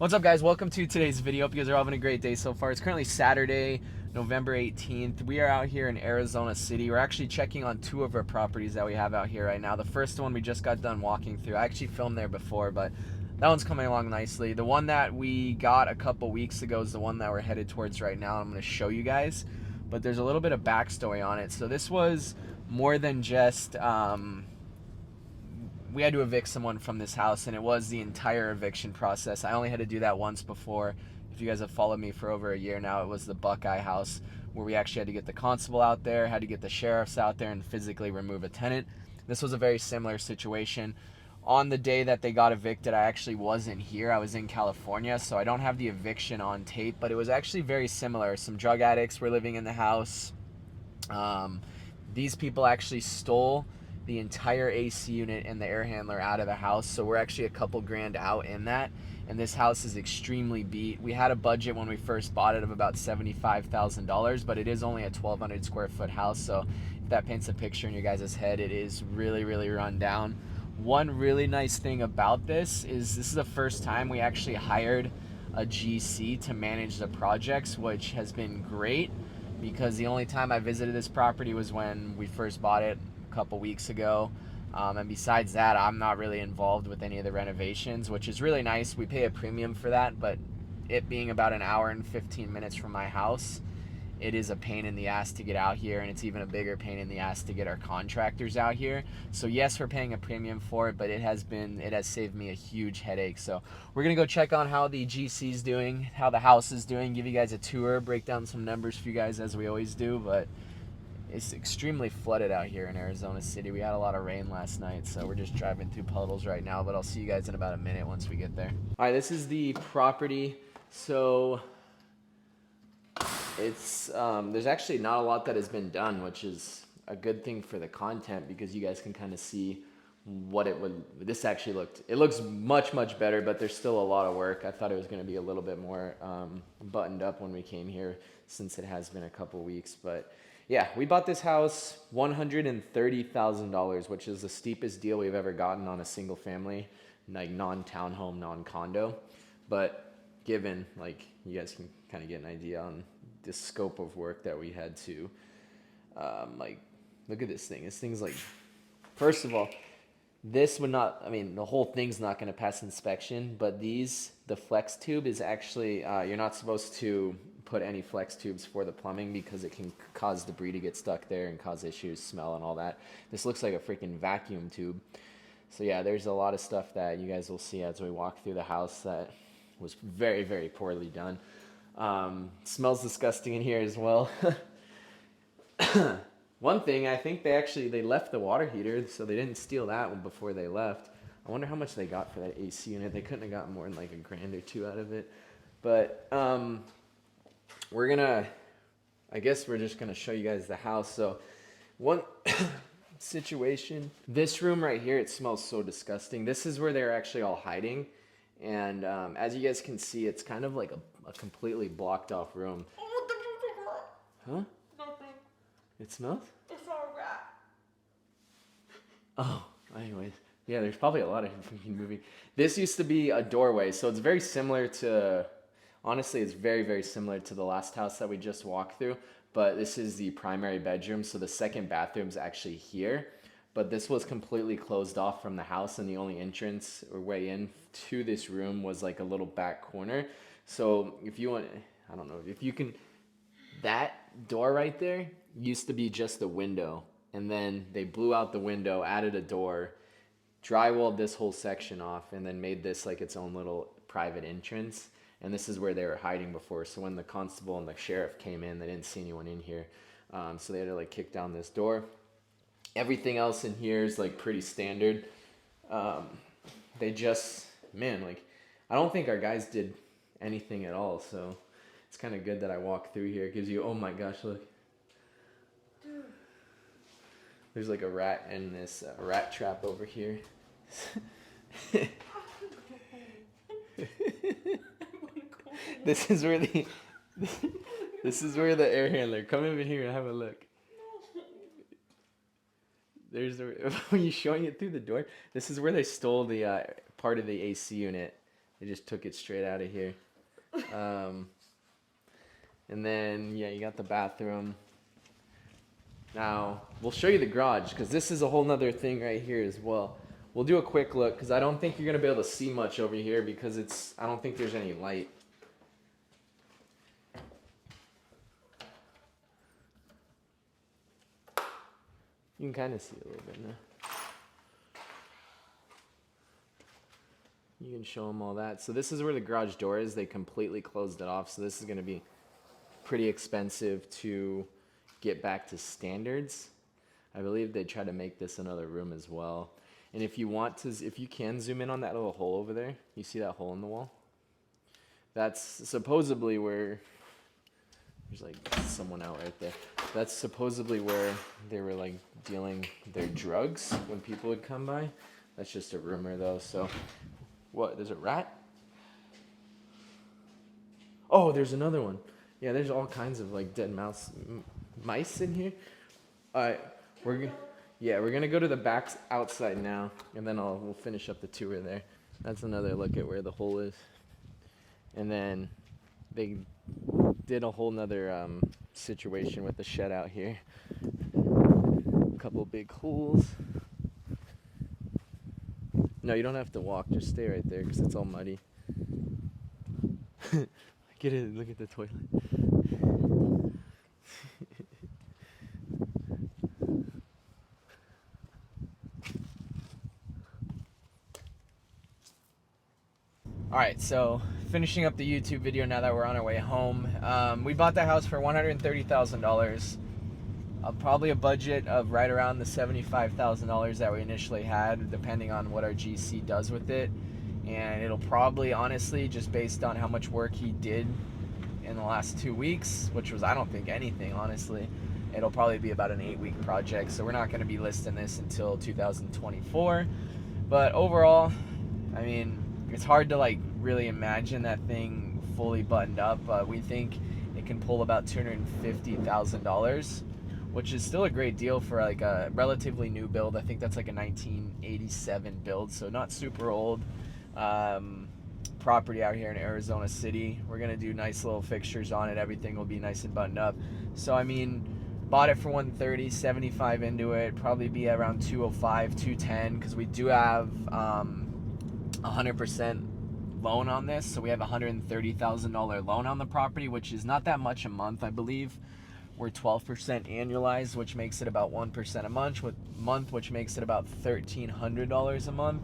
What's up, guys? Welcome to today's video. Hope you guys are having a great day so far. It's currently Saturday, November 18th. We are out here in Arizona City. We're actually checking on two of our properties that we have out here right now. The first one we just got done walking through. I actually filmed there before, but that one's coming along nicely. The one that we got a couple weeks ago is the one that we're headed towards right now. I'm going to show you guys, but there's a little bit of backstory on it. So this was more than just we had to evict someone from this house, and it was the entire eviction process. I only had to do that once before. If you guys have followed me for over a year now, it was the Buckeye house where we actually had to get the constable out there, had to get the sheriffs out there, and physically remove a tenant. This was a very similar situation. On the day that they got evicted, I actually wasn't here. I was in California, so I don't have the eviction on tape, but it was actually very similar. Some drug addicts were living in the house. Um, these people actually stole the entire AC unit and the air handler out of the house, so we're actually a couple grand out in that. And this house is extremely beat. We had a budget when we first bought it of about $75,000, but it is only a 1,200 square foot house, so if that paints a picture in your guys' head, it is really, really run down. One really nice thing about this is the first time we actually hired a GC to manage the projects, which has been great because the only time I visited this property was when we first bought it a couple weeks ago. And besides that, I'm not really involved with any of the renovations, which is really nice. We pay a premium for that, but it being about an hour and 15 minutes from my house, it is a pain in the ass to get out here, and it's even a bigger pain in the ass to get our contractors out here. So yes, we're paying a premium for it, but it has saved me a huge headache. So we're gonna go check on how the GC's doing, how the house is doing, give you guys a tour, break down some numbers for you guys as we always do. But it's extremely flooded out here in Arizona City. We had a lot of rain last night, so we're just driving through puddles right now, but I'll see you guys in about a minute once we get there. All right, this is the property. So it's there's actually not a lot that has been done, which is a good thing for the content because you guys can kind of see what this actually it looks much better, but there's still a lot of work. I thought it was going to be a little bit more buttoned up when we came here, since it has been a couple weeks. But yeah, we bought this house $130,000, which is the steepest deal we've ever gotten on a single family, like non-townhome, non-condo. But given, like, you guys can kind of get an idea on the scope of work that we had to like, look at this thing. This thing's like, first of all, this would not, I mean, the whole thing's not going to pass inspection, but the flex tube is actually, you're not supposed to put any flex tubes for the plumbing because it can cause debris to get stuck there and cause issues, smell and all that. This looks like a freaking vacuum tube. So yeah, there's a lot of stuff that you guys will see as we walk through the house that was very poorly done. Smells disgusting in here as well. One thing, I think they left the water heater, so they didn't steal that one before they left. I wonder how much they got for that AC unit. They couldn't have gotten more than like a grand or two out of it. But I guess we're just gonna show you guys the house. So one situation, this room right here, it smells so disgusting. This is where they're actually all hiding. And as you guys can see, it's kind of like a completely blocked off room. Huh? Nothing. It smells? It's all a rat. Oh, anyways. Yeah, there's probably a lot of freaking moving. This used to be a doorway, so it's very similar to, honestly, it's very similar to the last house that we just walked through. But this is the primary bedroom, so the second bathroom's actually here. But this was completely closed off from the house, and the only entrance or way in to this room was like a little back corner. So if you want, I don't know, if you can, that door right there used to be just a window, and then they blew out the window, added a door, drywalled this whole section off, and then made this like its own little private entrance. And this is where they were hiding before. So when the constable and the sheriff came in, they didn't see anyone in here. So they had to like kick down this door. Everything else in here is like pretty standard. They just, man, like, I don't think our guys did anything at all. So it's kind of good that I walk through here. It gives you, oh my gosh, look. Dude. There's like a rat in this rat trap over here. This is where this is where the air handler. Come over here and have a look. There's the, when you showing it through the door. This is where they stole the part of the AC unit They just took it straight out of here. And then, yeah, you got the bathroom. Now, we'll show you the garage, because this is a whole nother thing right here as well. We'll do a quick look, because I don't think you're going to be able to see much over here, because I don't think there's any light. You can kind of see a little bit now. You can show them all that. So this is where the garage door is. They completely closed it off, so this is going to be pretty expensive to get back to standards. I believe they try to make this another room as well. And if you want to, if you can zoom in on that little hole over there, you see that hole in the wall? That's supposedly where, there's like someone out right there. That's supposedly where they were like dealing their drugs when people would come by. That's just a rumor though, so. What, there's a rat? Oh, there's another one. Yeah, there's all kinds of like dead mice in here. All right, we're gonna go to the back outside now, and then we'll finish up the tour there. That's another look at where the hole is. And then they did a whole nother situation with the shed out here. A couple big holes. No, you don't have to walk. Just stay right there because it's all muddy. Get it. Look at the toilet. All right, so finishing up the YouTube video now that we're on our way home. We bought the house for $130,000. Probably a budget of right around the $75,000 that we initially had, depending on what our GC does with it. And it'll probably, honestly, just based on how much work he did in the last 2 weeks, which was, I don't think, anything, honestly, it'll probably be about an 8-week project. So we're not going to be listing this until 2024. But overall, I mean, it's hard to like really imagine that thing fully buttoned up. We think it can pull about $250,000. Which is still a great deal for like a relatively new build. I think that's like a 1987 build, so not super old. Property out here in Arizona City. We're gonna do nice little fixtures on it. Everything will be nice and buttoned up. So I mean, bought it for 130, 75 into it. Probably be around 205, 210, because we do have 100% loan on this. So we have a $130,000 loan on the property, which is not that much a month, I believe. We're 12% annualized, which makes it about 1% a month, which makes it about $1,300 a month.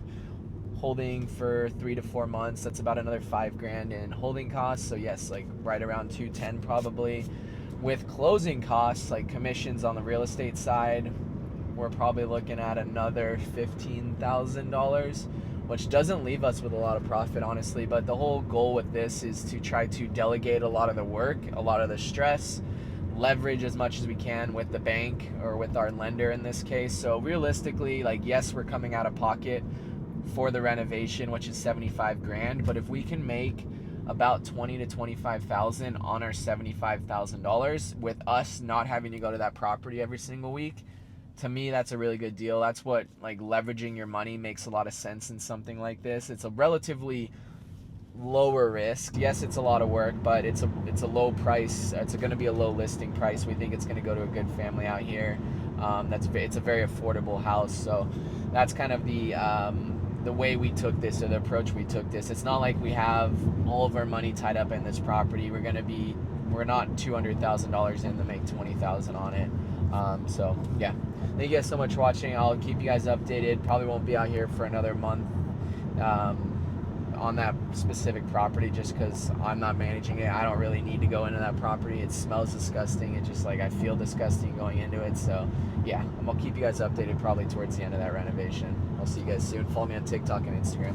Holding for 3 to 4 months, that's about another $5,000 in holding costs. So yes, like right around 210 probably. With closing costs, like commissions on the real estate side, we're probably looking at another $15,000, which doesn't leave us with a lot of profit, honestly. But the whole goal with this is to try to delegate a lot of the work, a lot of the stress, leverage as much as we can with the bank or with our lender in this case. So realistically, like, yes, we're coming out of pocket for the renovation, which is $75,000, but if we can make about $20,000 to $25,000 on our $75,000 with us not having to go to that property every single week, to me that's a really good deal. That's what, like, leveraging your money makes a lot of sense in something like this. It's a relatively lower risk. Yes, it's a lot of work, but it's a low price. It's going to be a low listing price. We think it's going to go to a good family out here. It's a very affordable house. So that's kind of the way we took this, or the approach we took this. It's not like we have all of our money tied up in this property. We're not $200,000 in to make $20,000 on it. So yeah, thank you guys so much for watching. I'll keep you guys updated. Probably won't be out here for another month on that specific property, just because I'm not managing it. I don't really need to go into that property. It smells disgusting. It just, like, I feel disgusting going into it. So yeah, I'm gonna keep you guys updated probably towards the end of that renovation. I'll see you guys soon. Follow me on TikTok and Instagram.